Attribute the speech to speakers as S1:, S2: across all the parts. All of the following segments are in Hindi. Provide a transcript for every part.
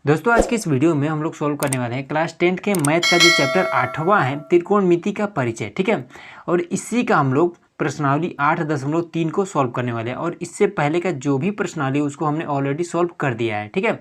S1: दोस्तों आज के इस वीडियो में हम लोग सॉल्व करने वाले हैं क्लास 10 के मैथ का जो चैप्टर 8वां है त्रिकोणमिति का परिचय। ठीक है, और इसी का हम लोग प्रश्नावली 8.3 को सॉल्व करने वाले हैं। और इससे पहले का जो भी प्रश्नावली है उसको हमने ऑलरेडी सॉल्व कर दिया है। ठीक है,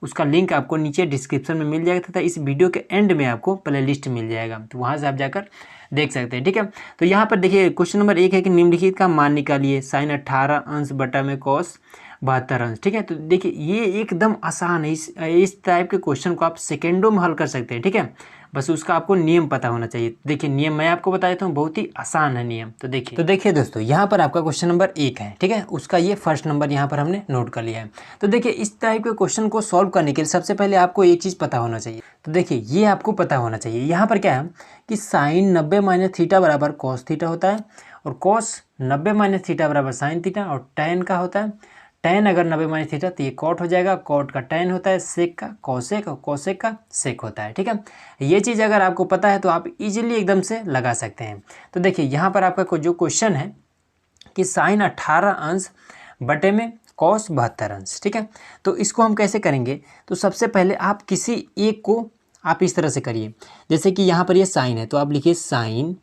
S1: उसका लिंक आपको नीचे डिस्क्रिप्शन में मिल जाएगा तथा इस वीडियो के एंड में आपको प्ले लिस्ट मिल जाएगा, तो वहाँ से आप जाकर देख सकते हैं। ठीक है, तो यहाँ पर देखिए क्वेश्चन नंबर 1 है कि निम्नलिखित का मान निकालिए साइन 18 अंश बटा में कॉस 72 अंश। ठीक है, तो देखिए ये एकदम आसान है। इस टाइप के क्वेश्चन को आप सेकेंडों में हल कर सकते हैं। ठीक है, बस उसका आपको नियम पता होना चाहिए। देखिए नियम मैं आपको बता देता हूँ, बहुत ही आसान है नियम। तो देखिए दोस्तों यहाँ पर आपका क्वेश्चन नंबर 1 है। ठीक है, उसका ये फर्स्ट नंबर यहाँ पर हमने नोट कर लिया है। तो देखिए इस टाइप के क्वेश्चन को सॉल्व करने के लिए सबसे पहले आपको एक चीज़ पता होना चाहिए। तो देखिए ये आपको पता होना चाहिए, यहाँ पर क्या है कि साइन 90 माइनस थीटा बराबर कॉस थीटा होता है, और कॉस 90 माइनस थीटा बराबर साइन थीटा, और टेन का होता है टेन अगर 90 माइनस थीटा तो ये कॉट हो जाएगा, कॉट का टेन होता है, सेक का कॉसेक, और कॉसेक का सेक होता है। ठीक है, ये चीज़ अगर आपको पता है तो आप इजीली एकदम से लगा सकते हैं। तो देखिए यहाँ पर आपका जो क्वेश्चन है कि साइन 18 अंश बटे में कॉस 72 अंश। ठीक है, तो इसको हम कैसे करेंगे, तो सबसे पहले आप किसी एक को आप इस तरह से करिए। जैसे कि यहाँ पर ये साइन है तो आप लिखिए साइन,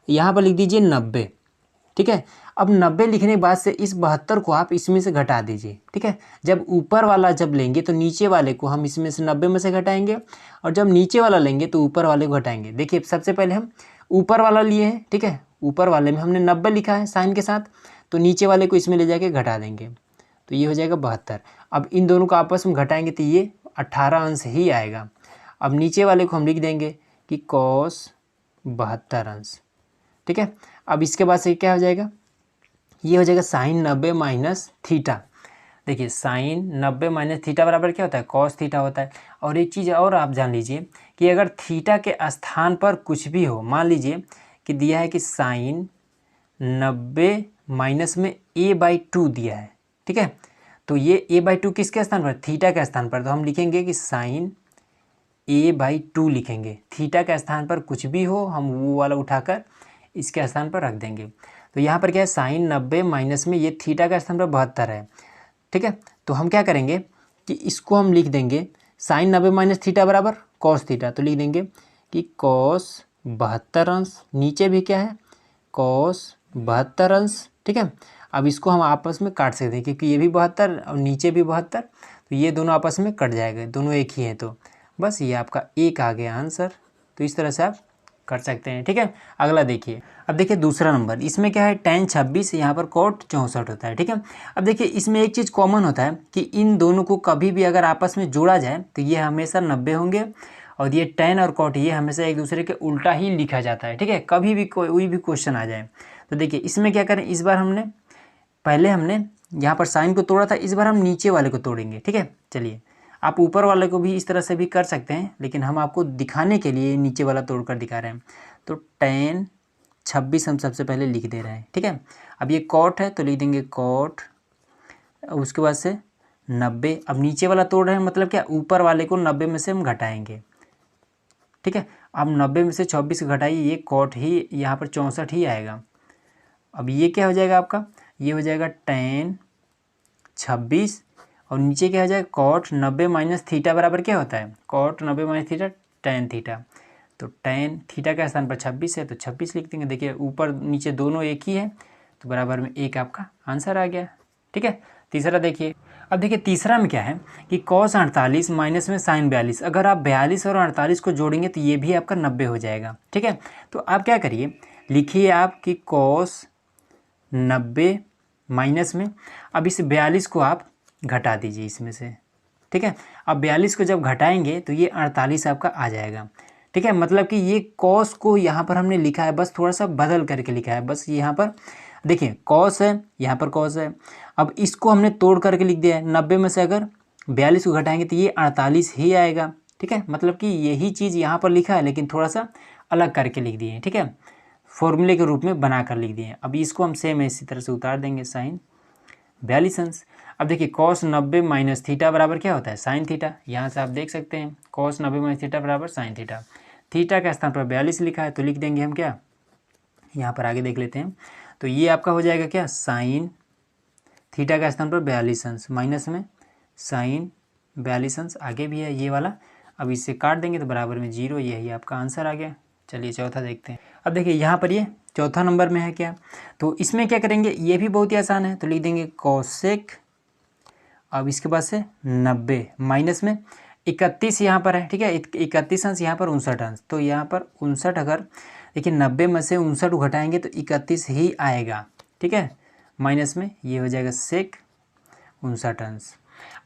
S1: यहाँ पर लिख दीजिए 90। ठीक है, अब 90 लिखने के बाद से इस 72 को आप इसमें से घटा दीजिए। ठीक है, जब ऊपर वाला जब लेंगे तो नीचे वाले को हम इसमें से 90 में से घटाएंगे, और जब नीचे वाला लेंगे तो ऊपर वाले को घटाएंगे। देखिए सबसे पहले हम ऊपर वाला लिए हैं। ठीक है, ऊपर वाले में हमने 90 लिखा है साइन के साथ, तो नीचे वाले को इसमें ले जाके घटा देंगे, तो ये हो जाएगा 72। अब इन दोनों को आपस में घटाएंगे तो ये 18 अंश ही आएगा। अब नीचे वाले को हम लिख देंगे कि कॉस 72 अंश। ठीक है, अब इसके बाद से क्या हो जाएगा, ये हो जाएगा साइन 90 माइनस थीटा। देखिए साइन 90 माइनस थीटा बराबर क्या होता है, कॉस थीटा होता है। और एक चीज़ और आप जान लीजिए कि अगर थीटा के स्थान पर कुछ भी हो, मान लीजिए कि दिया है कि साइन 90 माइनस में a/2 दिया है। ठीक है, तो ये a/2 किसके स्थान पर, थीटा के स्थान पर, तो हम लिखेंगे कि साइन a/2 लिखेंगे। थीटा के स्थान पर कुछ भी हो हम वो वाला उठाकर इसके स्थान पर रख देंगे। तो यहाँ पर क्या है, साइन 90 माइनस में ये थीटा का स्थान पर 72 है। ठीक है, तो हम क्या करेंगे कि इसको हम लिख देंगे साइन 90 माइनस थीटा बराबर कॉस थीटा, तो लिख देंगे कि कॉस 72 अंश, नीचे भी क्या है कॉस 72 अंश। ठीक है, अब इसको हम आपस में काट सकते हैं क्योंकि ये भी 72 और नीचे भी 72, तो ये दोनों आपस में कट जाएगा, दोनों एक ही हैं, तो बस ये आपका एक आ गया आंसर। तो इस तरह से आप कर सकते हैं। ठीक है, अगला देखिए। अब देखिए दूसरा नंबर, इसमें क्या है tan 26, यहाँ पर cot 64 होता है। ठीक है, अब देखिए इसमें एक चीज़ कॉमन होता है कि इन दोनों को कभी भी अगर आपस में जोड़ा जाए तो ये हमेशा 90 होंगे, और ये tan और cot ये हमेशा एक दूसरे के उल्टा ही लिखा जाता है। ठीक है, कभी भी कोई भी क्वेश्चन आ जाए। तो देखिए इसमें क्या करें, इस बार हमने यहाँ पर साइन को तोड़ा था, इस बार हम नीचे वाले को तोड़ेंगे। ठीक है, चलिए आप ऊपर वाले को भी इस तरह से भी कर सकते हैं, लेकिन हम आपको दिखाने के लिए नीचे वाला तोड़कर दिखा रहे हैं। तो tan 26 हम सबसे पहले लिख दे रहे हैं। ठीक है, अब ये कॉट है तो लिख देंगे कॉट, उसके बाद से 90। अब नीचे वाला तोड़ रहे हैं मतलब क्या, ऊपर वाले को 90 में से हम घटाएंगे। ठीक है, अब 90 में से 26 घटाइए, ये कॉट ही यहाँ पर 64 ही आएगा। अब ये क्या हो जाएगा आपका, ये हो जाएगा tan 26, और नीचे क्या हो जाएगा कॉट 90 माइनस थीटा बराबर क्या होता है, cot 90 minus theta tan theta. तो tan थीटा का स्थान पर 26 है तो 26 लिख देंगे। देखिए ऊपर नीचे दोनों एक ही है, तो बराबर में एक आपका आंसर आ गया। ठीक है, तीसरा देखिए। अब देखिए तीसरा में क्या है कि cos 48 माइनस में साइन 42, अगर आप 42 और 48 को जोड़ेंगे तो ये भी आपका 90 हो जाएगा। ठीक है, तो आप क्या करिए, लिखिए आप कि cos 90 माइनस में, अब इस 42 को आप घटा दीजिए इसमें से। ठीक है, अब 42 को जब घटाएंगे तो ये 48 आपका आ जाएगा। ठीक है, मतलब कि ये कॉस को यहाँ पर हमने लिखा है, बस थोड़ा सा बदल करके लिखा है। बस यहाँ पर देखिए कॉस है, यहाँ पर कॉस है, अब इसको हमने तोड़ करके लिख दिया है। 90 में से अगर 42 को घटाएंगे तो ये 48 ही आएगा। ठीक है, मतलब कि यही चीज़ यहाँ पर लिखा है लेकिन थोड़ा सा अलग करके लिख दिए हैं। ठीक है, फॉर्मूले के रूप में बना कर लिख दिए हैं। अब इसको हम सेम इसी तरह से उतार देंगे, साइन 42 अंश। अब देखिए cos 90 माइनस थीटा बराबर क्या होता है, साइन थीटा। यहाँ से आप देख सकते हैं cos 90 माइनस थीटा बराबर साइन थीटा। थीटा का स्थान पर 42 लिखा है तो लिख देंगे हम क्या, यहाँ पर आगे देख लेते हैं। तो ये आपका हो जाएगा क्या, साइन थीटा का स्थान पर 42 अंश माइनस में साइन 42 अंश आगे भी है ये वाला। अब इससे काट देंगे तो बराबर में 0, यही आपका आंसर आ गया। चलिए चौथा देखते हैं। अब देखिए यहाँ पर ये चौथा नंबर में है क्या, तो इसमें क्या करेंगे, ये भी बहुत ही आसान है, तो लिख देंगे कोसेक, अब इसके बाद से 90 माइनस में 31 यहाँ पर है, ठीक है, 31 अंश यहाँ पर 59 अंश, तो यहाँ पर 59 अगर देखिए 90 में से 59 घटाएंगे तो 31 ही आएगा, ठीक है, माइनस में ये हो जाएगा सेक 59 अंश।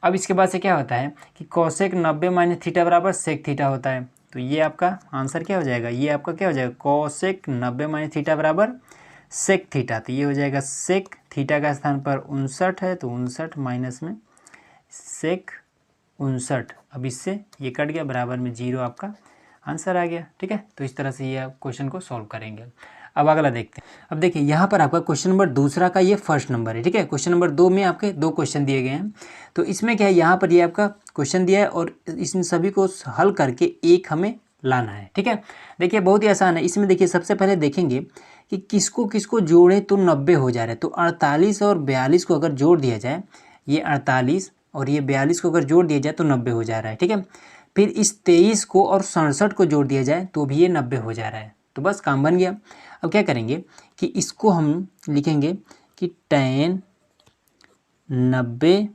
S1: अब इसके बाद से क्या होता है कि कोसेक 90 माइनस थीटा बराबर सेक थीटा होता है, तो ये आपका आंसर क्या हो जाएगा, ये आपका क्या हो जाएगा, कोसेक 90 माइनस थीटा बराबर सेक थीटा, तो ये हो जाएगा सेक थीटा का स्थान पर 59 है तो 59 माइनस में सेक 59, अब इससे ये कट गया, बराबर में 0 आपका आंसर आ गया, ठीक है। तो इस तरह से ये आप क्वेश्चन को सॉल्व करेंगे। अब अगला देखते हैं। अब देखिए यहाँ पर आपका क्वेश्चन नंबर दूसरा का ये फर्स्ट नंबर है, ठीक है। क्वेश्चन नंबर 2 में आपके 2 क्वेश्चन दिए गए हैं, तो इसमें क्या है, यहाँ पर ये आपका क्वेश्चन दिया है और इन सभी को हल करके एक हमें लाना है, ठीक है। देखिए बहुत ही आसान है। इसमें देखिए सबसे पहले देखेंगे कि किसको किसको जोड़े तो 90 हो जा रहा है, तो 48 और 42 को अगर जोड़ दिया जाए, ये 48 और ये 42 को अगर जोड़ दिया जाए तो 90 हो जा रहा है, ठीक है। फिर इस 23 को और 67 को जोड़ दिया जाए तो भी ये 90 हो जा रहा है, तो बस काम बन गया। अब क्या करेंगे कि इसको हम लिखेंगे कि tan 90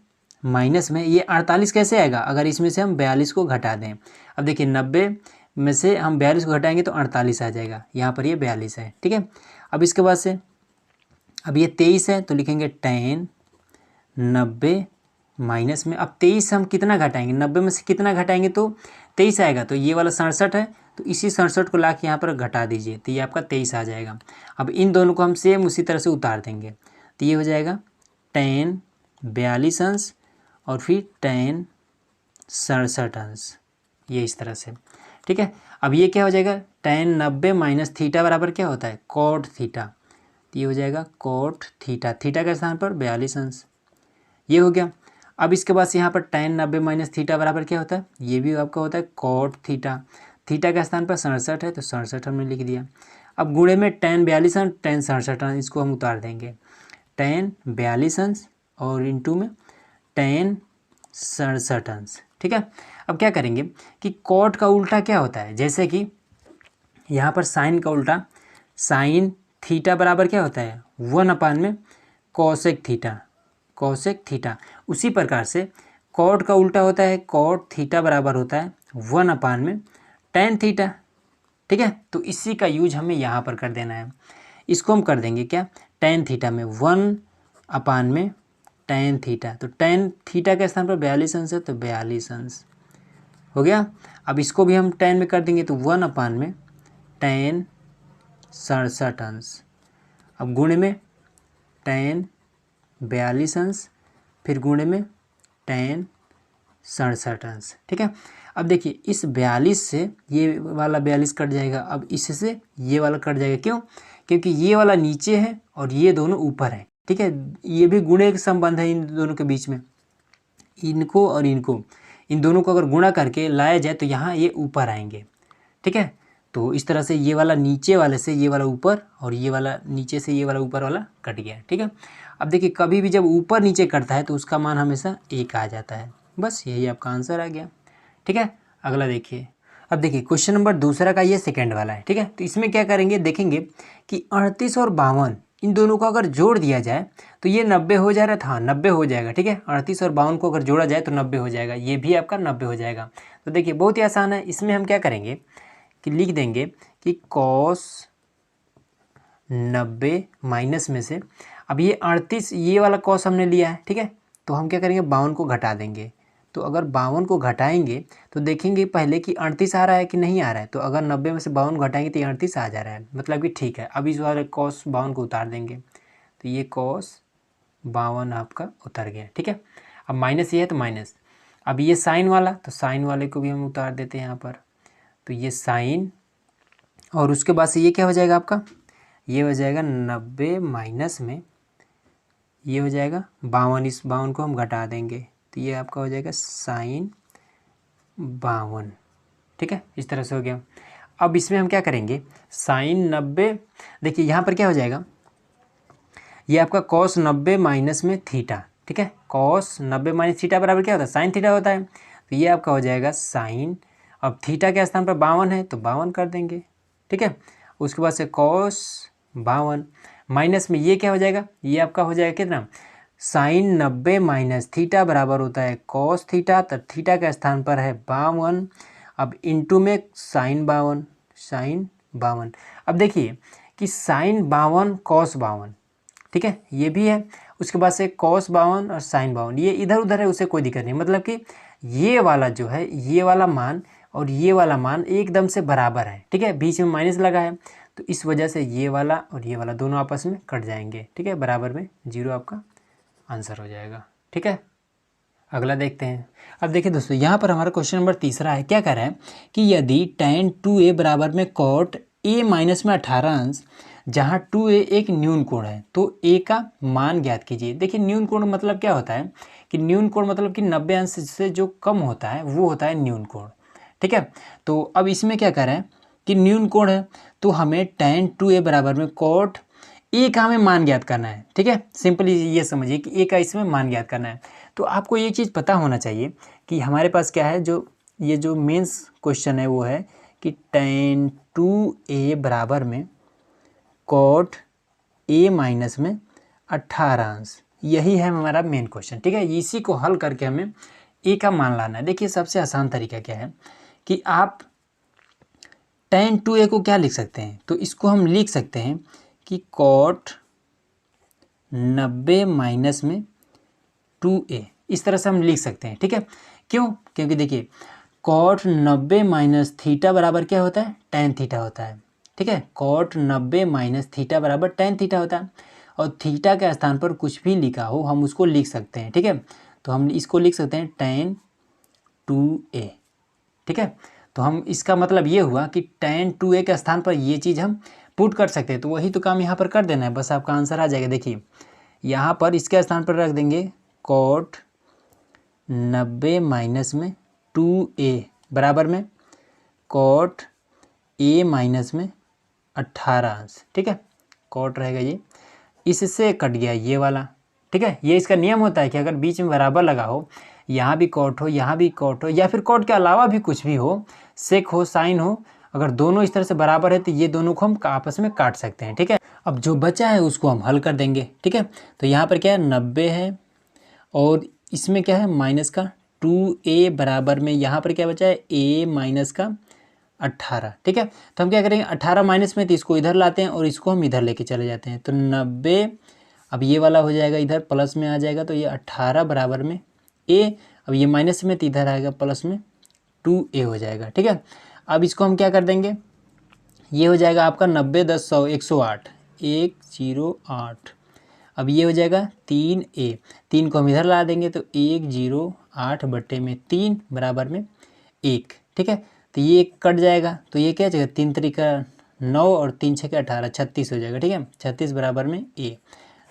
S1: माइनस में ये 48 कैसे आएगा, अगर इसमें से हम 42 को घटा दें। अब देखिए 90 में से हम 42 को घटाएंगे तो 48 आ जाएगा, यहाँ पर ये 42 है, ठीक है। अब इसके बाद से अब ये 23 है तो लिखेंगे tan 90 माइनस में, अब 23 हम कितना घटाएंगे, 90 में से कितना घटाएंगे तो 23 आएगा, तो ये वाला 67 है तो इसी 67 को ला के यहाँ पर घटा दीजिए तो ये आपका 23 आ जाएगा। अब इन दोनों को हम सेम उसी तरह से उतार देंगे तो ये हो जाएगा tan 42 अंश और फिर tan 67 अंश, ये इस तरह से, ठीक है। अब ये क्या हो जाएगा, tan 90 माइनस थीटा बराबर क्या होता है, कॉट थीटा, तो ये हो जाएगा कॉट थीटा, थीटा के स्थान पर 42 अंश, ये हो गया। अब इसके बाद से यहाँ पर tan 90 माइनस थीटा बराबर क्या होता है, ये भी आपका होता है कॉट थीटा, थीटा का स्थान पर 67 है तो 67 हमने लिख दिया। अब गुणे में tan 42 अंश tan 67 अंश, इसको हम उतार देंगे, tan 42 अंश और इंटू में tan 67 अंश, ठीक है। अब क्या करेंगे कि कॉट का उल्टा क्या होता है, जैसे कि यहाँ पर साइन का उल्टा साइन थीटा बराबर क्या होता है 1 में कोसेक थीटा, कोसेक थीटा। उसी प्रकार से कॉट का उल्टा होता है कॉट थीटा बराबर होता है 1 में tan थीटा, ठीक है। तो इसी का यूज हमें यहाँ पर कर देना है, इसको हम कर देंगे क्या, tan थीटा में 1 में tan थीटा, तो tan थीटा के स्थान पर 42 अंश है तो 42 अंश हो गया। अब इसको भी हम tan में कर देंगे तो 1 में tan 67 अंश, अब गुणे में tan 42 अंश, फिर गुणे में tan 67 अंश, ठीक है। अब देखिए इस 42 से ये वाला 42 कट जाएगा, अब इससे ये वाला कट जाएगा, क्यों, क्योंकि ये वाला नीचे है और ये दोनों ऊपर है, ठीक है। ये भी गुणे का संबंध है इन दोनों के बीच में, इनको और इनको, इन दोनों को अगर गुणा करके लाया जाए तो यहाँ ये ऊपर आएंगे, ठीक है। तो इस तरह से ये वाला नीचे वाले से ये वाला ऊपर और ये वाला नीचे से ये वाला ऊपर वाला कट गया, ठीक है। अब देखिए कभी भी जब ऊपर नीचे कटता है तो उसका मान हमेशा 1 आ जाता है, बस यही आपका आंसर आ गया, ठीक है। अगला देखिए। अब देखिए क्वेश्चन नंबर दूसरा का ये सेकंड वाला है, ठीक है। तो इसमें क्या करेंगे, देखेंगे कि 38 और 52 इन दोनों को अगर जोड़ दिया जाए तो ये 90 हो जा रहा था, हाँ 90 हो जाएगा, ठीक है। 38 और 52 को अगर जोड़ा जाए तो 90 हो जाएगा, ये भी आपका 90 हो जाएगा। तो देखिए बहुत ही आसान है, इसमें हम क्या करेंगे कि लिख देंगे कि cos 90 माइनस में से, अब ये 38 ये वाला cos हमने लिया है, ठीक है, तो हम क्या करेंगे 52 को घटा देंगे। तो अगर 52 को घटाएंगे तो देखेंगे पहले कि 38 आ रहा है कि नहीं आ रहा है, तो अगर 90 में से 52 घटाएंगे तो 38 आ जा रहा है, मतलब कि ठीक है। अब इस वाले cos 52 को उतार देंगे तो ये cos 52 आपका उतर गया, ठीक है। अब माइनस ये है तो माइनस, अब ये साइन वाला तो साइन वाले को भी हम उतार देते हैं यहाँ पर, तो ये साइन, और उसके बाद से ये क्या हो जाएगा आपका, ये हो जाएगा 90 माइनस में ये हो जाएगा 52, इस 52 को हम घटा देंगे तो ये आपका हो जाएगा साइन 52, ठीक है। इस तरह से हो गया। अब इसमें हम क्या करेंगे, साइन 90, देखिए यहाँ पर क्या हो जाएगा, ये आपका cos 90 माइनस में थीटा, ठीक है, कॉस 90 माइनस थीटा बराबर क्या होता है, साइन थीटा होता है। तो ये आपका हो जाएगा साइन, अब थीटा के स्थान पर 52 है तो 52 कर देंगे, ठीक है। उसके बाद से कॉस 52 माइनस में ये क्या हो जाएगा, ये आपका हो जाएगा कितना, साइन 90 माइनस थीटा बराबर होता है कॉस थीटा, तो थीटा का स्थान पर है 52, अब इंटू में साइन 52। अब देखिए कि साइन 52 कॉस 52, ठीक है, ये भी है। उसके बाद से कॉस 52 और साइन 52 ये इधर उधर है, उसे कोई दिक्कत नहीं, मतलब कि ये वाला जो है, ये वाला मान और ये वाला मान एकदम से बराबर है, ठीक है, बीच में माइनस लगा है, तो इस वजह से ये वाला और ये वाला दोनों आपस में कट जाएंगे, ठीक है, बराबर में 0 आपका आंसर हो जाएगा, ठीक है। अगला देखते हैं। अब देखिए दोस्तों, यहाँ पर हमारा क्वेश्चन नंबर तीसरा है, क्या कह रहा है कि यदि tan 2a बराबर में cot a माइनस में 18 अंश, जहाँ 2a एक न्यून कोण है, तो a का मान ज्ञात कीजिए। देखिए न्यून कोण मतलब क्या होता है कि न्यून कोण मतलब कि 90 अंश से जो कम होता है वो होता है न्यून कोण, ठीक है। तो अब इसमें क्या कह रहा है कि न्यून कोण है, तो हमें tan 2a बराबर में cot a का हमें मान ज्ञात करना है, ठीक है। सिंपली ये समझिए कि a का इसमें मान ज्ञात करना है। तो आपको ये चीज़ पता होना चाहिए कि हमारे पास क्या है, जो ये जो मेंस क्वेश्चन है वो है कि tan 2a बराबर में cot a माइनस में 18 अंश, यही है हमारा मेन क्वेश्चन, ठीक है। इसी को हल करके हमें a का मान लाना है। देखिए सबसे आसान तरीका क्या है कि आप tan 2a को क्या लिख सकते हैं, तो इसको हम लिख सकते हैं कि cot 90 माइनस में 2a, इस तरह से हम लिख सकते हैं, ठीक है। क्यों, क्योंकि देखिए cot 90 माइनस थीटा बराबर क्या होता है, tan थीटा होता है, ठीक है। cot 90 माइनस थीटा बराबर tan थीटा होता है, और थीटा के स्थान पर कुछ भी लिखा हो हम उसको लिख सकते हैं, ठीक है। तो हम इसको लिख सकते हैं tan 2a, ठीक है। तो हम इसका मतलब ये हुआ कि tan 2a के स्थान पर ये चीज़ हम पुट कर सकते हैं, तो वही तो काम यहाँ पर कर देना है, बस आपका आंसर आ जाएगा। देखिए यहाँ पर इसके स्थान पर रख देंगे cot 90 माइनस में 2a बराबर में cot a माइनस में 18 अंश, ठीक है। cot रहेगा ये, इससे कट गया ये वाला, ठीक है। ये इसका नियम होता है कि अगर बीच में बराबर लगा हो, यहाँ भी cot हो, यहाँ भी cot हो, या फिर cot के अलावा भी कुछ भी हो, sec हो, sin हो, अगर दोनों इस तरह से बराबर है तो ये दोनों को हम आपस में काट सकते हैं, ठीक है। अब जो बचा है उसको हम हल कर देंगे, ठीक है। तो यहाँ पर क्या है, 90 है, और इसमें क्या है माइनस का 2a बराबर में यहाँ पर क्या बचा है, a माइनस का 18, ठीक है। तो हम क्या करेंगे, 18 माइनस में, तो इसको इधर लाते हैं और इसको हम इधर लेके चले जाते हैं, तो 90, अब ये वाला हो जाएगा इधर प्लस में आ जाएगा, तो ये 18 बराबर में a, अब ये माइनस में तो इधर आएगा प्लस में 2a हो जाएगा, ठीक है। अब इसको हम क्या कर देंगे, ये हो जाएगा आपका 90 10 100 108 108, अब ये हो जाएगा 3a, 3 को हम इधर ला देंगे तो 108 बट्टे में 3 बराबर में 1, ठीक है। तो ये कट जाएगा, तो ये क्या हो जाएगा, 3 तरीका 9 और 3 छः 18, 36 हो जाएगा, ठीक है। 36 बराबर में a,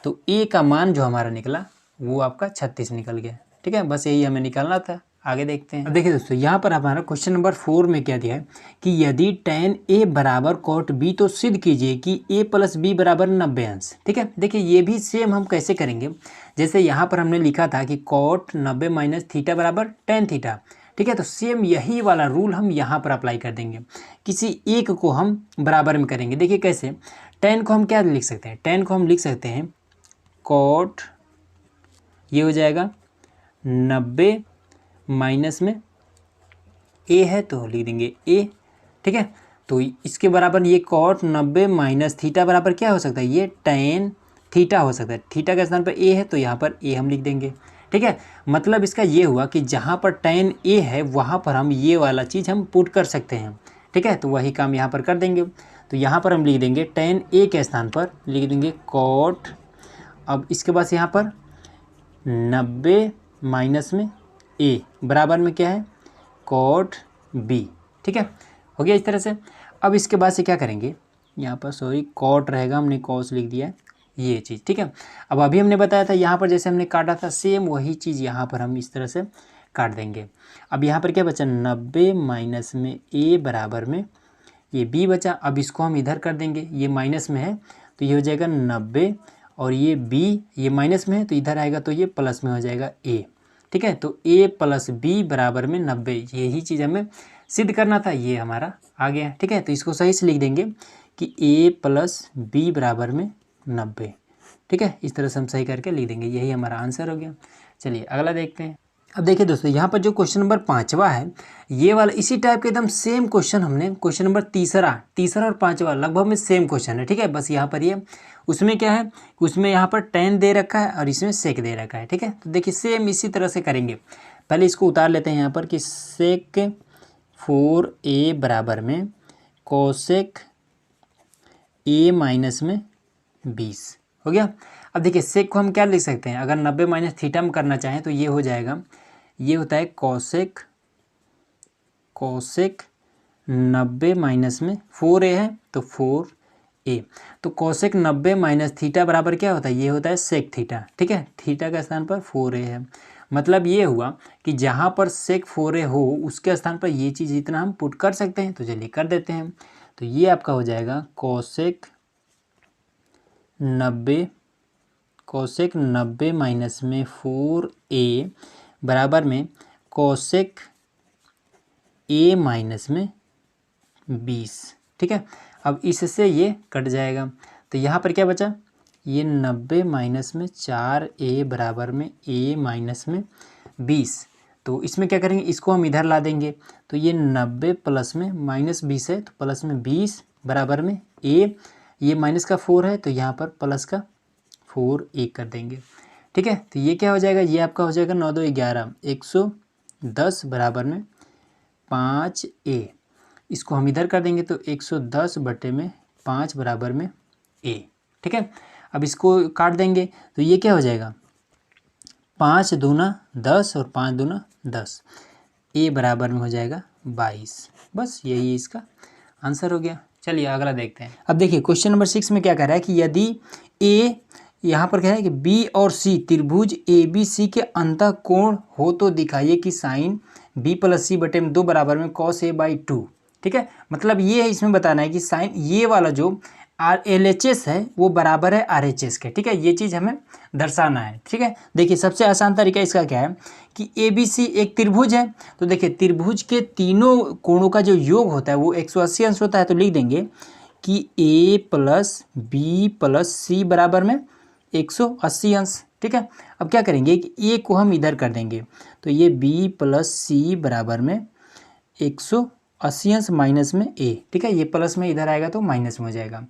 S1: तो a का मान जो हमारा निकला वो आपका 36 निकल गया, ठीक है। बस यही हमें निकालना था। आगे देखते हैं। अब देखिए दोस्तों, यहाँ पर हमारा क्वेश्चन नंबर 4 में क्या दिया है कि यदि tan a बराबर cot b, तो सिद्ध कीजिए कि a प्लस b बराबर 90 अंश, ठीक है। देखिए ये भी सेम हम कैसे करेंगे, जैसे यहाँ पर हमने लिखा था कि cot 90 माइनस थीटा बराबर tan थीटा, ठीक है। तो सेम यही वाला रूल हम यहाँ पर अप्लाई कर देंगे, किसी एक को हम बराबर में करेंगे। देखिए कैसे, tan को हम क्या लिख सकते हैं, tan को हम लिख सकते हैं cot, ये हो जाएगा 90 माइनस में a है तो लिख देंगे a, ठीक है। तो इसके बराबर ये cot 90 माइनस थीटा बराबर क्या हो सकता है, ये tan थीटा हो सकता है। थीटा के स्थान पर a है तो यहाँ पर a हम लिख देंगे, ठीक है। मतलब इसका ये हुआ कि जहाँ पर tan a है वहाँ पर हम ये वाला चीज़ हम पुट कर सकते हैं, ठीक है। तो वही काम यहाँ पर कर देंगे। तो यहाँ पर हम लिख देंगे tan a के स्थान पर लिख देंगे cot, अब इसके बाद यहाँ पर 90 माइनस में a बराबर में क्या है, cot b, ठीक है। हो गया इस तरह से। अब इसके बाद से क्या करेंगे, यहाँ पर सॉरी cot रहेगा, हमने cos लिख दिया है, ये चीज़, ठीक है। अब अभी हमने बताया था यहाँ पर जैसे हमने काटा था सेम वही चीज़ यहाँ पर हम इस तरह से काट देंगे। अब यहाँ पर क्या बचा, 90 माइनस में a बराबर में ये b बचा, अब इसको हम इधर कर देंगे, ये माइनस में है तो ये हो जाएगा 90, और ये b ये माइनस में है तो इधर आएगा तो ये प्लस में हो जाएगा a, ठीक है। तो a प्लस बी बराबर में 90, यही चीज़ हमें सिद्ध करना था, ये हमारा आ गया, ठीक है। तो इसको सही से लिख देंगे कि a प्लस बी बराबर में 90, ठीक है। इस तरह से हम सही करके लिख देंगे, यही हमारा आंसर हो गया। चलिए अगला देखते हैं। अब देखिए दोस्तों, यहाँ पर जो क्वेश्चन नंबर 5वां है, ये वाला इसी टाइप के एकदम सेम क्वेश्चन हमने क्वेश्चन नंबर तीसरा और 5वां लगभग में सेम क्वेश्चन है, ठीक है। बस यहाँ पर ये उसमें क्या है, उसमें यहाँ पर tan दे रखा है और इसमें sec दे रखा है, ठीक है। तो देखिए सेम इसी तरह से करेंगे। पहले इसको उतार लेते हैं यहाँ पर कि sec 4a बराबर में cosec a माइनस में 20 हो गया। अब देखिए सेक को हम क्या लिख सकते हैं, अगर 90 माइनस थीटा में करना चाहें तो ये हो जाएगा, ये होता है कॉसेक 90 माइनस में 4a है तो 4a, तो कॉसेक 90 माइनस थीटा बराबर क्या होता है, ये होता है सेक थीटा, ठीक है। थीटा के स्थान पर 4a है, मतलब ये हुआ कि जहाँ पर सेक 4a हो उसके स्थान पर ये चीज़ इतना हम पुट कर सकते हैं, तो चलिए कर देते हैं। तो ये आपका हो जाएगा कॉसेक 90 माइनस में 4a बराबर में कॉसेक a माइनस में 20, ठीक है। अब इससे ये कट जाएगा तो यहाँ पर क्या बचा, ये 90 माइनस में 4a बराबर में a माइनस में 20। तो इसमें क्या करेंगे, इसको हम इधर ला देंगे, तो ये 90 प्लस में माइनस 20 है तो प्लस में 20 बराबर में a, ये माइनस का 4 है तो यहाँ पर प्लस का 4a कर देंगे, ठीक है। तो ये क्या हो जाएगा, ये आपका हो जाएगा 9 2 11 110 बराबर में 5a, इसको हम इधर कर देंगे तो 110 बटे में 5 बराबर में a, ठीक है। अब इसको काट देंगे तो ये क्या हो जाएगा, 5 दूना 10 और 5 दूना 10, a बराबर में हो जाएगा 22। बस यही इसका आंसर हो गया। चलिए अगला देखते हैं। अब देखिए क्वेश्चन नंबर 6 में क्या कह रहा है कि यदि a, यहाँ पर क्या है कि b और c त्रिभुज ABC के अंतः कोण हो तो दिखाइए कि साइन b प्लस c बटे में 2 बराबर में cos a बाई 2, ठीक है। मतलब ये है, इसमें बताना है कि साइन ये वाला जो LHS है वो बराबर है RHS के, ठीक है। ये चीज़ हमें दर्शाना है, ठीक है। देखिए सबसे आसान तरीका इसका क्या है कि ABC एक त्रिभुज है, तो देखिए त्रिभुज के तीनों कोणों का जो योग होता है वो 180 अंश होता है, तो लिख देंगे कि A प्लस बी प्लस सी बराबर में 180 अंश, ठीक है। अब क्या करेंगे कि A को हम इधर कर देंगे, तो ये B प्लस सी बराबर में 180 अंश माइनस में a, ठीक है। ये प्लस में इधर आएगा तो माइनस में हो जाएगा।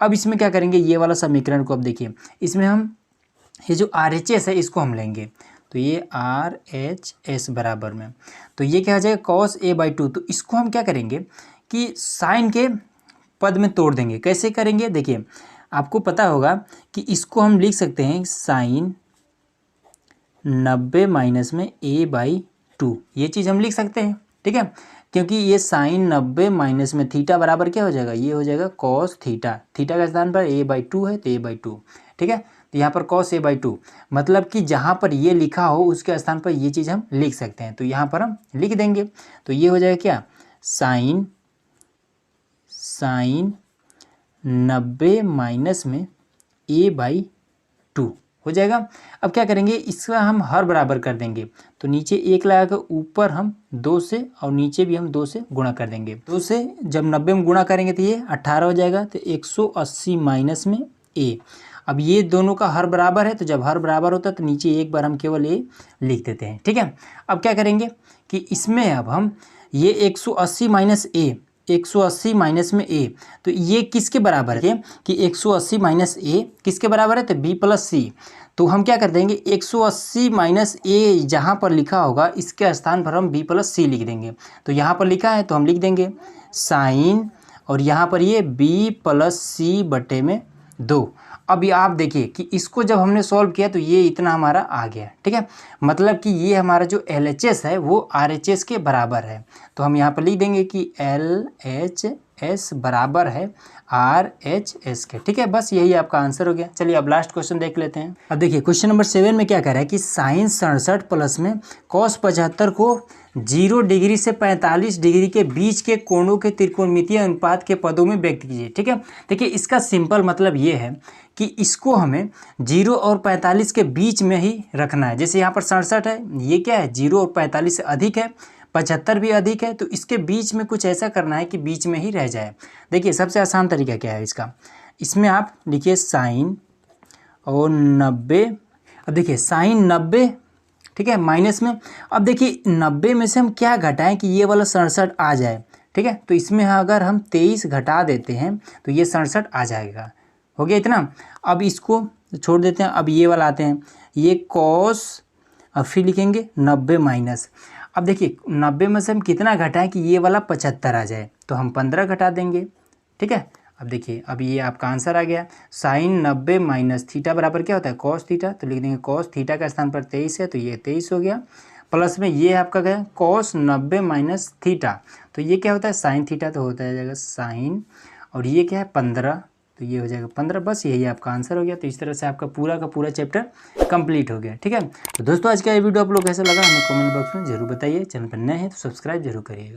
S1: अब इसमें क्या करेंगे, ये वाला समीकरण को अब देखिए, इसमें हम ये जो RHS है इसको हम लेंगे, तो ये RHS बराबर में, तो ये क्या हो जाएगा cos a बाई 2। तो इसको हम क्या करेंगे कि साइन के पद में तोड़ देंगे। कैसे करेंगे, देखिए आपको पता होगा कि इसको हम लिख सकते हैं साइन 90 माइनस में a बाई 2, ये चीज़ हम लिख सकते हैं, ठीक है। क्योंकि ये साइन 90 माइनस में थीटा बराबर क्या हो जाएगा, ये हो जाएगा कॉस थीटा, थीटा का स्थान पर a बाई 2 है तो a बाई 2, ठीक है। तो यहाँ पर कॉस a बाई 2, मतलब कि जहाँ पर ये लिखा हो उसके स्थान पर ये चीज़ हम लिख सकते हैं, तो यहाँ पर हम लिख देंगे। तो ये हो जाएगा क्या, साइन 90 माइनस में a बाई 2 हो जाएगा। अब क्या करेंगे, इसका हम हर बराबर कर देंगे, तो नीचे 1 लगा कर ऊपर हम 2 से और नीचे भी हम 2 से गुणा कर देंगे। 2 से जब 90 में गुणा करेंगे तो ये 18 हो जाएगा, तो 180 माइनस में a। अब ये दोनों का हर बराबर है, तो जब हर बराबर होता है तो नीचे एक बार हम केवल a लिख देते हैं, ठीक है। अब क्या करेंगे कि इसमें अब हम ये 180 माइनस a, 180 माइनस में a, तो ये किसके बराबर है कि 180 माइनस a किसके बराबर है, तो b प्लस सी। तो हम क्या कर देंगे, 180 माइनस a जहाँ पर लिखा होगा इसके स्थान पर हम b प्लस सी लिख देंगे। तो यहाँ पर लिखा है तो हम लिख देंगे साइन, और यहाँ पर ये b प्लस सी बटे में 2। अब ये आप देखिए कि इसको जब हमने सॉल्व किया तो ये इतना हमारा आ गया, ठीक है। मतलब कि ये हमारा जो LHS है वो RHS के बराबर है, तो हम यहाँ पर लिख देंगे कि LHS एस बराबर है RHS के। ठीक है, बस यही आपका आंसर हो गया। चलिए अब लास्ट क्वेश्चन देख लेते हैं। अब देखिए क्वेश्चन नंबर 7 में क्या कह रहा है कि साइन 67 प्लस में कॉस 75 को 0 डिग्री से 45 डिग्री के बीच के कोणों के त्रिकोणमितीय अनुपात के पदों में व्यक्त कीजिए। ठीक है, देखिए इसका सिंपल मतलब ये है कि इसको हमें 0 और 45 के बीच में ही रखना है। जैसे यहाँ पर 67 है, ये क्या है 0 और 45 से अधिक है, 75 भी अधिक है, तो इसके बीच में कुछ ऐसा करना है कि बीच में ही रह जाए। देखिए सबसे आसान तरीका क्या है इसका, इसमें आप लिखिए साइन और 90। अब देखिए साइन 90, ठीक है, माइनस में। अब देखिए 90 में से हम क्या घटाएं कि ये वाला 67 आ जाए। ठीक है, तो इसमें अगर हम 23 घटा देते हैं तो ये 67 आ जाएगा। हो गया इतना। अब इसको छोड़ देते हैं, अब ये वाला आते हैं, ये कॉस, अब फिर लिखेंगे 90 माइनस। अब देखिए 90 में से हम कितना घटाएं कि ये वाला 75 आ जाए, तो हम 15 घटा देंगे। ठीक है, अब देखिए अब ये आपका आंसर आ गया। साइन 90 माइनस थीटा बराबर क्या होता है कॉस थीटा, तो लिख देंगे कॉस थीटा का स्थान पर 23 है तो ये 23 हो गया। प्लस में ये आपका क्या कॉस 90 माइनस थीटा, तो ये क्या होता है साइन थीटा, तो होता है जाएगा साइन, और ये क्या है 15, तो ये हो जाएगा 15। बस यही आपका आंसर हो गया। तो इस तरह से आपका पूरा का पूरा चैप्टर कंप्लीट हो गया। ठीक है, तो दोस्तों आज का ये वीडियो आप लोग कैसा लगा हमें कमेंट बॉक्स में जरूर बताइए। चैनल पर नए हैं तो सब्सक्राइब जरूर करिएगा।